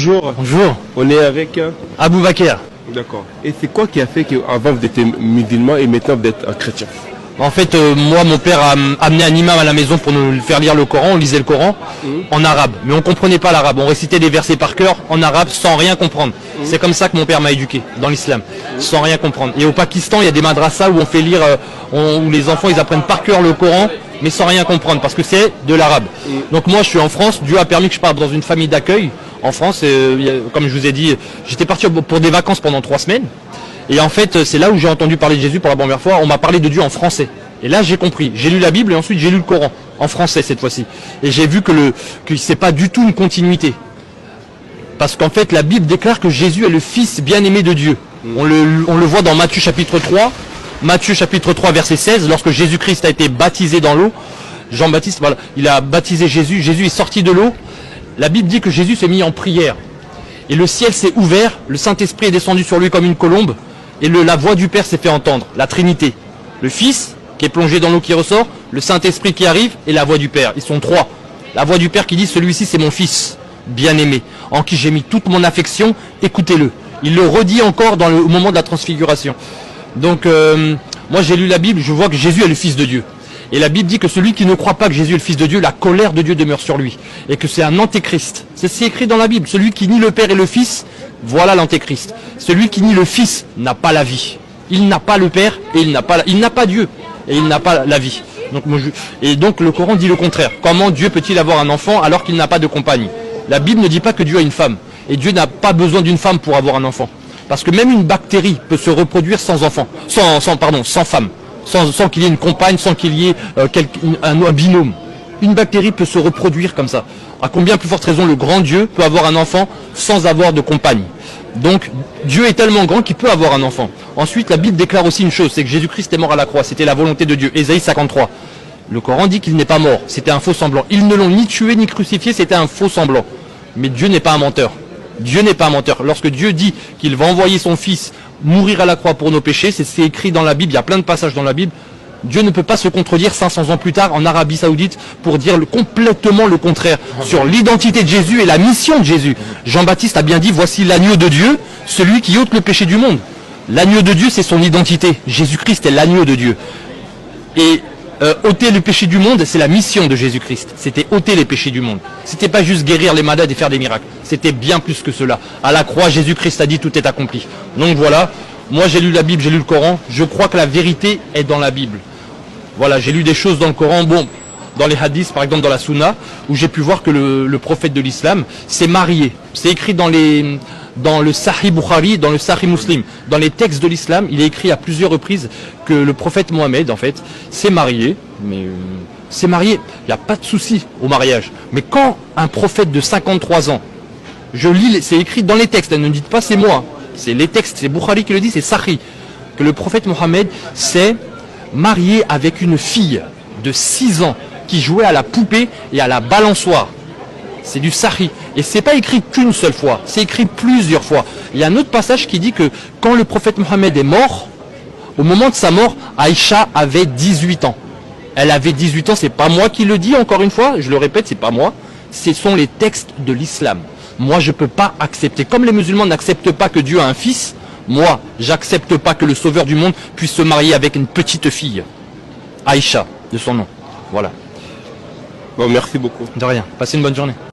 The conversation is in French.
bonjour. Bonjour. On est avec Abou Bakr. D'accord. Et c'est quoi qui a fait qu'avant vous étiez musulman et maintenant vous êtes un chrétien? En fait, moi, mon père a amené un imam à la maison pour nous faire lire le Coran. On lisait le Coran en arabe, mais on comprenait pas l'arabe. On récitait des versets par cœur en arabe sans rien comprendre. C'est comme ça que mon père m'a éduqué dans l'islam, sans rien comprendre. Et au Pakistan, il y a des madrasas où on fait lire, où les enfants ils apprennent par cœur le Coran, mais sans rien comprendre parce que c'est de l'arabe. Donc moi, je suis en France. Dieu a permis que je parte dans une famille d'accueil en France. Comme je vous ai dit, j'étais parti pour des vacances pendant 3 semaines. Et en fait, c'est là où j'ai entendu parler de Jésus pour la première fois. On m'a parlé de Dieu en français. Et là, j'ai compris. J'ai lu la Bible et ensuite j'ai lu le Coran en français cette fois-ci. Et j'ai vu que c'est pas du tout une continuité. Parce qu'en fait, la Bible déclare que Jésus est le Fils bien-aimé de Dieu. On le voit dans Matthieu chapitre 3. Matthieu chapitre 3 verset 16, lorsque Jésus-Christ a été baptisé dans l'eau. Jean-Baptiste, voilà, il a baptisé Jésus. Jésus est sorti de l'eau. La Bible dit que Jésus s'est mis en prière. Et le ciel s'est ouvert. Le Saint-Esprit est descendu sur lui comme une colombe. Et la voix du Père s'est fait entendre, la Trinité. Le Fils, qui est plongé dans l'eau qui ressort, le Saint-Esprit qui arrive, et la voix du Père. Ils sont 3. La voix du Père qui dit, celui-ci c'est mon Fils, bien-aimé, en qui j'ai mis toute mon affection, écoutez-le. Il le redit encore au moment de la transfiguration. Donc, moi j'ai lu la Bible, je vois que Jésus est le Fils de Dieu. Et la Bible dit que celui qui ne croit pas que Jésus est le Fils de Dieu, la colère de Dieu demeure sur lui. Et que c'est un antéchrist. C'est écrit dans la Bible. Celui qui nie le Père et le Fils, voilà l'antéchrist. Celui qui nie le Fils n'a pas la vie. Il n'a pas le Père et il n'a pas Dieu. Et il n'a pas la vie. Donc le Coran dit le contraire. Comment Dieu peut-il avoir un enfant alors qu'il n'a pas de compagne? La Bible ne dit pas que Dieu a une femme. Et Dieu n'a pas besoin d'une femme pour avoir un enfant. Parce que même une bactérie peut se reproduire sans enfant. Sans femme. Sans qu'il y ait une compagne, sans qu'il y ait un binôme. Une bactérie peut se reproduire comme ça. À combien plus forte raison le grand Dieu peut avoir un enfant sans avoir de compagne. Donc Dieu est tellement grand qu'il peut avoir un enfant. Ensuite, la Bible déclare aussi une chose, c'est que Jésus-Christ est mort à la croix. C'était la volonté de Dieu. Ésaïe 53. Le Coran dit qu'il n'est pas mort. C'était un faux semblant. Ils ne l'ont ni tué ni crucifié. C'était un faux semblant. Mais Dieu n'est pas un menteur. Dieu n'est pas un menteur. Lorsque Dieu dit qu'il va envoyer son Fils mourir à la croix pour nos péchés, c'est écrit dans la Bible, il y a plein de passages dans la Bible. Dieu ne peut pas se contredire 500 ans plus tard en Arabie Saoudite pour dire complètement le contraire sur l'identité de Jésus et la mission de Jésus. Jean-Baptiste a bien dit, voici l'agneau de Dieu, celui qui ôte le péché du monde. L'agneau de Dieu, c'est son identité. Jésus-Christ est l'agneau de Dieu. Et ôter le péché du monde, c'est la mission de Jésus-Christ. C'était ôter les péchés du monde. C'était pas juste guérir les malades et faire des miracles. C'était bien plus que cela. À la croix, Jésus-Christ a dit tout est accompli. Donc voilà, moi j'ai lu la Bible, j'ai lu le Coran. Je crois que la vérité est dans la Bible. Voilà, j'ai lu des choses dans le Coran, dans les hadiths, par exemple dans la Sunna, où j'ai pu voir que le prophète de l'islam s'est marié. C'est écrit dans le Sahih Bukhari, dans le Sahih Muslim. Dans les textes de l'islam, il est écrit à plusieurs reprises que le prophète Mohammed, en fait, s'est marié. Mais s'est marié, il n'y a pas de souci au mariage. Mais quand un prophète de 53 ans, c'est écrit dans les textes, ne dites pas c'est moi, c'est les textes, c'est Bukhari qui le dit, c'est Sahih, que le prophète Mohammed s'est marié avec une fille de 6 ans qui jouait à la poupée et à la balançoire. C'est du Sahih. Et c'est pas écrit qu'une seule fois, c'est écrit plusieurs fois. Il y a un autre passage qui dit que quand le prophète Mohammed est mort, au moment de sa mort, Aïcha avait 18 ans. Elle avait 18 ans, c'est pas moi qui le dis encore une fois, je le répète, c'est pas moi. Ce sont les textes de l'islam. Moi, je peux pas accepter. Comme les musulmans n'acceptent pas que Dieu a un fils, moi, j'accepte pas que le sauveur du monde puisse se marier avec une petite fille. Aïcha, de son nom. Voilà. Bon, merci beaucoup. De rien. Passez une bonne journée.